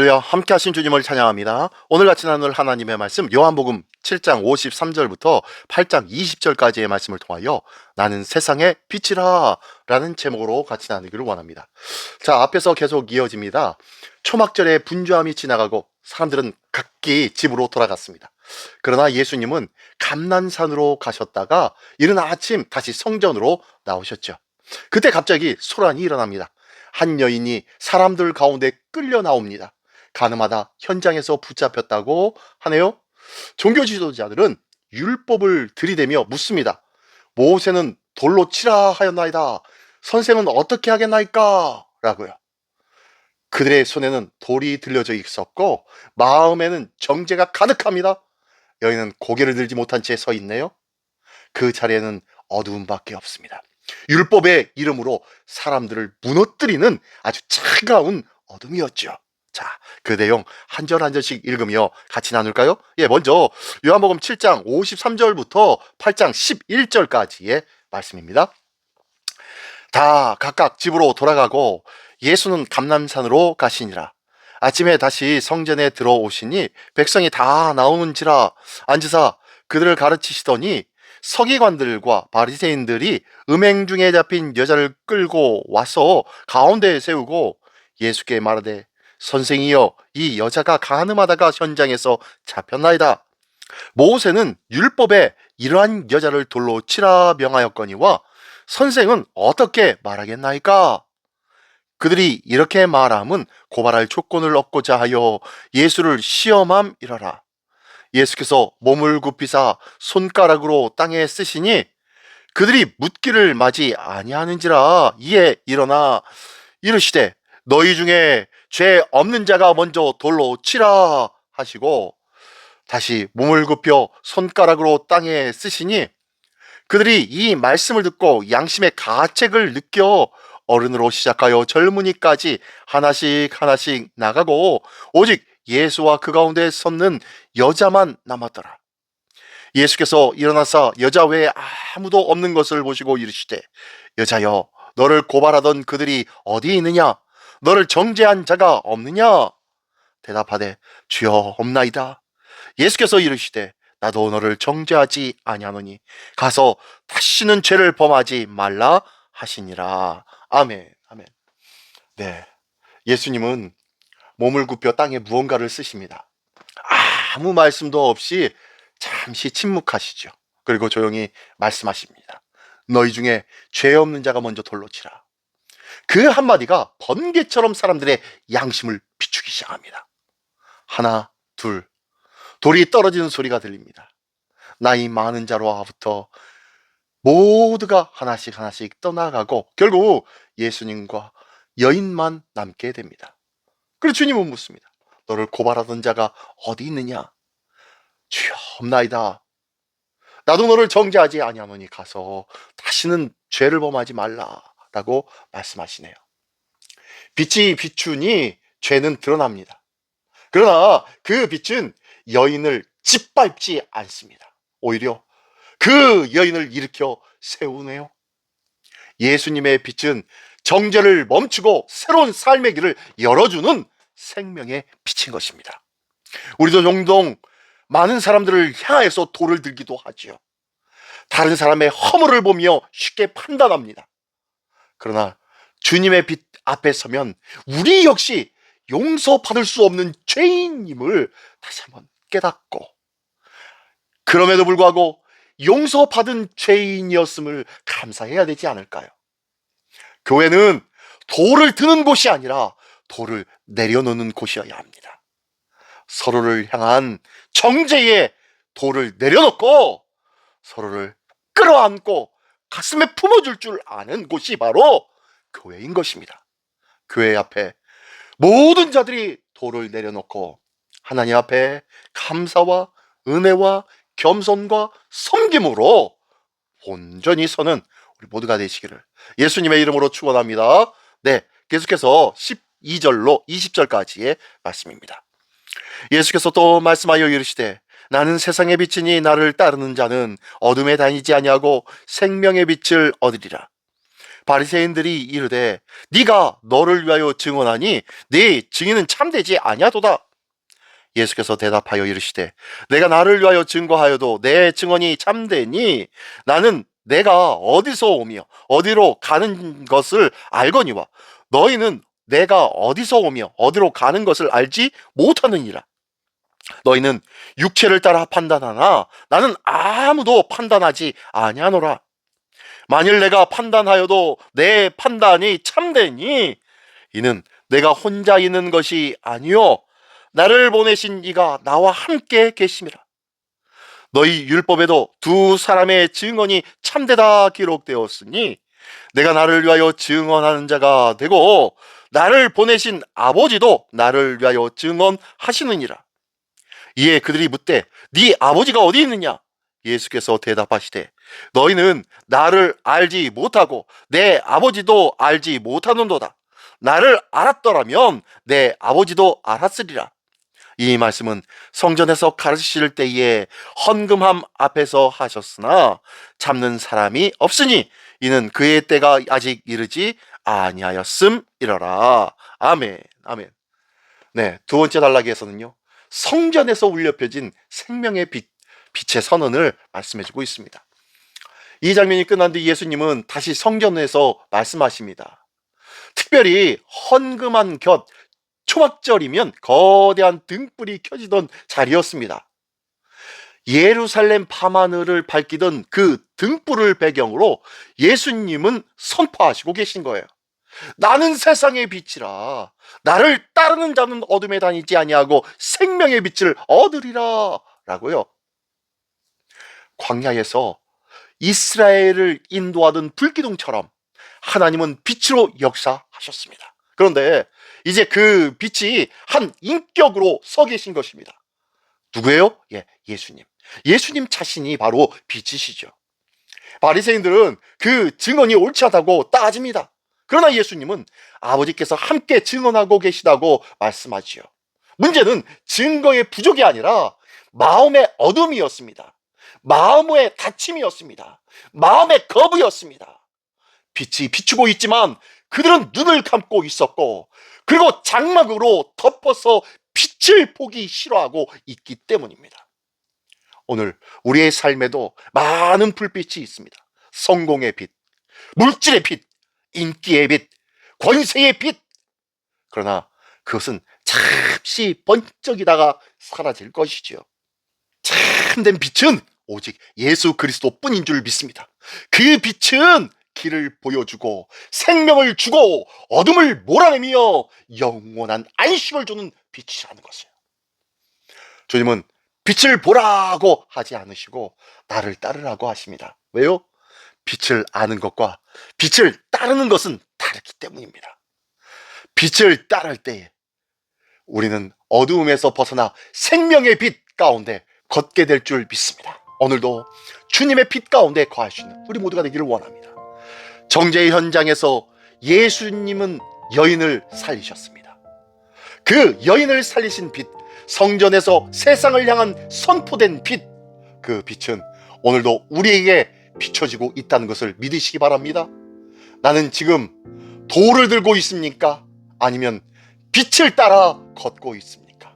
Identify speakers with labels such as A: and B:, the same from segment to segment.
A: 할렐루야, 함께 하신 주님을 찬양합니다. 오늘 같이 나눌 하나님의 말씀 요한복음 7장 53절부터 8장 20절까지의 말씀을 통하여 나는 세상의 빛이라 라는 제목으로 같이 나누기를 원합니다. 자, 앞에서 계속 이어집니다. 초막절에 분주함이 지나가고 사람들은 각기 집으로 돌아갔습니다. 그러나 예수님은 감난산으로 가셨다가 이른 아침 다시 성전으로 나오셨죠. 그때 갑자기 소란이 일어납니다. 한 여인이 사람들 가운데 끌려 나옵니다. 가늠하다 현장에서 붙잡혔다고 하네요. 종교 지도자들은 율법을 들이대며 묻습니다. 모세는 돌로 치라 하였나이다. 선생은 어떻게 하겠나이까? 라고요. 그들의 손에는 돌이 들려져 있었고 마음에는 정죄가 가득합니다. 여인은 고개를 들지 못한 채 서 있네요. 그 자리에는 어두움밖에 없습니다. 율법의 이름으로 사람들을 무너뜨리는 아주 차가운 어둠이었죠. 자, 그 내용 한 절 한 절씩 읽으며 같이 나눌까요? 먼저 요한복음 7장 53절부터 8장 11절까지의 말씀입니다. 다 각각 집으로 돌아가고 예수는 감람산으로 가시니라. 아침에 다시 성전에 들어오시니 백성이 다 나오는지라 앉으사 그들을 가르치시더니 서기관들과 바리새인들이 음행 중에 잡힌 여자를 끌고 와서 가운데에 세우고 예수께 말하되 선생이여 이 여자가 간음하다가 현장에서 잡혔나이다. 모세는 율법에 이러한 여자를 돌로 치라 명하였거니와 선생은 어떻게 말하겠나이까? 그들이 이렇게 말함은 고발할 조건을 얻고자 하여 예수를 시험함이라라. 예수께서 몸을 굽히사 손가락으로 땅에 쓰시니 그들이 묻기를 마지 아니하는지라. 이에 일어나 이르시되 너희 중에 죄 없는 자가 먼저 돌로 치라 하시고 다시 몸을 굽혀 손가락으로 땅에 쓰시니 그들이 이 말씀을 듣고 양심의 가책을 느껴 어른으로 시작하여 젊은이까지 하나씩 나가고 오직 예수와 그 가운데 섰는 여자만 남았더라. 예수께서 일어나사 여자 외에 아무도 없는 것을 보시고 이르시되 여자여 너를 고발하던 그들이 어디 있느냐? 너를 정죄한 자가 없느냐? 대답하되 주여 없나이다. 예수께서 이르시되 나도 너를 정죄하지 아니하노니 가서 다시는 죄를 범하지 말라 하시니라. 아멘. 아멘. 네, 예수님은 몸을 굽혀 땅에 무언가를 쓰십니다. 아무 말씀도 없이 잠시 침묵하시죠. 그리고 조용히 말씀하십니다. 너희 중에 죄 없는 자가 먼저 돌로 치라. 그 한마디가 번개처럼 사람들의 양심을 비추기 시작합니다. 하나, 둘, 돌이 떨어지는 소리가 들립니다. 나이 많은 자로부터 모두가 하나씩 떠나가고 결국 예수님과 여인만 남게 됩니다. 그리고 주님은 묻습니다. 너를 고발하던 자가 어디 있느냐? 주여 없나이다. 나도 너를 정죄하지 아니하노니 가서 다시는 죄를 범하지 말라라고 말씀하시네요. 빛이 비추니 죄는 드러납니다. 그러나 그 빛은 여인을 짓밟지 않습니다. 오히려 그 여인을 일으켜 세우네요. 예수님의 빛은 정죄를 멈추고 새로운 삶의 길을 열어주는 생명의 빛인 것입니다. 우리도 종종 많은 사람들을 향해서 돌을 들기도 하지요. 다른 사람의 허물을 보며 쉽게 판단합니다. 그러나 주님의 빛 앞에 서면 우리 역시 용서받을 수 없는 죄인임을 다시 한번 깨닫고 그럼에도 불구하고 용서받은 죄인이었음을 감사해야 되지 않을까요? 교회는 돌을 드는 곳이 아니라 돌을 내려놓는 곳이어야 합니다. 서로를 향한 정죄의 돌을 내려놓고 서로를 끌어안고 가슴에 품어줄 줄 아는 곳이 바로 교회인 것입니다. 교회 앞에 모든 자들이 돌을 내려놓고 하나님 앞에 감사와 은혜와 겸손과 섬김으로 온전히 서는 우리 모두가 되시기를 예수님의 이름으로 축원합니다. 네, 계속해서 12절로 20절까지의 말씀입니다. 예수께서 또 말씀하여 이르시되 나는 세상의 빛이니 나를 따르는 자는 어둠에 다니지 아니하고 생명의 빛을 얻으리라. 바리새인들이 이르되 네가 너를 위하여 증언하니 네 증인은 참되지 아니하도다. 예수께서 대답하여 이르시되 내가 나를 위하여 증거하여도 내 증언이 참되니 나는 내가 어디서 오며 어디로 가는 것을 알거니와 너희는 내가 어디서 오며 어디로 가는 것을 알지 못하느니라. 너희는 육체를 따라 판단하나 나는 아무도 판단하지 아니하노라. 만일 내가 판단하여도 내 판단이 참되니 이는 내가 혼자 있는 것이 아니요 나를 보내신 이가 나와 함께 계심이라. 너희 율법에도 두 사람의 증언이 참되다 기록되었으니 내가 나를 위하여 증언하는 자가 되고 나를 보내신 아버지도 나를 위하여 증언하시느니라. 이에 그들이 묻되 네 아버지가 어디 있느냐? 예수께서 대답하시되 너희는 나를 알지 못하고 내 아버지도 알지 못하는도다. 나를 알았더라면 내 아버지도 알았으리라. 이 말씀은 성전에서 가르치실 때에 헌금함 앞에서 하셨으나 참는 사람이 없으니 이는 그의 때가 아직 이르지 아니하였음이러라. 아멘. 아멘. 네, 두 번째 단락에서는요, 성전에서 울려 펴진 생명의 빛의 선언을 말씀해주고 있습니다. 이 장면이 끝난 뒤 예수님은 다시 성전에서 말씀하십니다. 특별히 헌금한 곁 초막절이면 거대한 등불이 켜지던 자리였습니다. 예루살렘 밤하늘을 밝히던 그 등불을 배경으로 예수님은 선포하시고 계신 거예요. 나는 세상의 빛이라. 나를 따르는 자는 어둠에 다니지 아니하고 생명의 빛을 얻으리라. 라고요. 광야에서 이스라엘을 인도하던 불기둥처럼 하나님은 빛으로 역사하셨습니다. 그런데 이제 그 빛이 한 인격으로 서 계신 것입니다. 누구예요? 예, 예수님. 예수님 자신이 바로 빛이시죠. 바리새인들은 그 증언이 옳지 않다고 따집니다. 그러나 예수님은 아버지께서 함께 증언하고 계시다고 말씀하지요. 문제는 증거의 부족이 아니라 마음의 어둠이었습니다. 마음의 닫힘이었습니다. 마음의 거부였습니다. 빛이 비추고 있지만 그들은 눈을 감고 있었고, 그리고 장막으로 덮어서 빛을 보기 싫어하고 있기 때문입니다. 오늘 우리의 삶에도 많은 불빛이 있습니다. 성공의 빛, 물질의 빛, 인기의 빛, 권세의 빛. 그러나 그것은 잠시 번쩍이다가 사라질 것이지요. 참된 빛은 오직 예수 그리스도뿐인 줄 믿습니다. 그 빛은 길을 보여주고 생명을 주고 어둠을 몰아내며 영원한 안식을 주는 빛이라는 것이에요. 주님은 빛을 보라고 하지 않으시고 나를 따르라고 하십니다. 왜요? 빛을 아는 것과 빛을 따르는 것은 다르기 때문입니다. 빛을 따를 때에 우리는 어두움에서 벗어나 생명의 빛 가운데 걷게 될 줄 믿습니다. 오늘도 주님의 빛 가운데 거할 수 있는 우리 모두가 되기를 원합니다. 정죄의 현장에서 예수님은 여인을 살리셨습니다. 그 여인을 살리신 빛, 성전에서 세상을 향한 선포된 빛, 그 빛은 오늘도 우리에게 비춰지고 있다는 것을 믿으시기 바랍니다. 나는 지금 돌을 들고 있습니까? 아니면 빛을 따라 걷고 있습니까?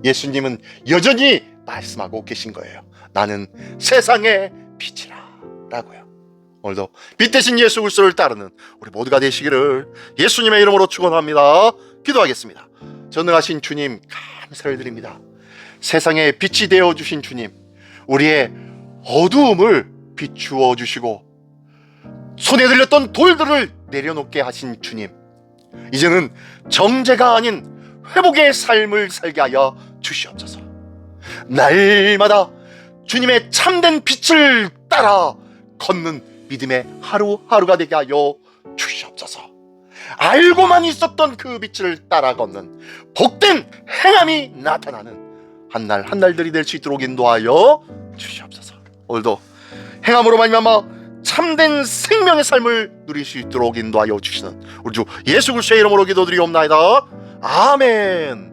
A: 예수님은 여전히 말씀하고 계신 거예요. 나는 세상의 빛이라 라고요. 오늘도 빛 대신 예수 그리스도를 따르는 우리 모두가 되시기를 예수님의 이름으로 축원합니다. 기도하겠습니다. 전능하신 주님 감사를 드립니다. 세상에 빛이 되어 주신 주님, 우리의 어두움을 비추어 주시고 손에 들렸던 돌들을 내려놓게 하신 주님, 이제는 정죄가 아닌 회복의 삶을 살게 하여 주시옵소서. 날마다 주님의 참된 빛을 따라 걷는 믿음의 하루하루가 되게 하여 주시옵소서. 알고만 있었던 그 빛을 따라 걷는 복된 행함이 나타나는 한 날 한날들이 될 수 있도록 인도하여 주시옵소서. 오늘도 행함으로 말미암아 참된 생명의 삶을 누릴 수 있도록 인도하여 주시는 우리 주 예수 그리스도의 이름으로 기도드리옵나이다. 아멘.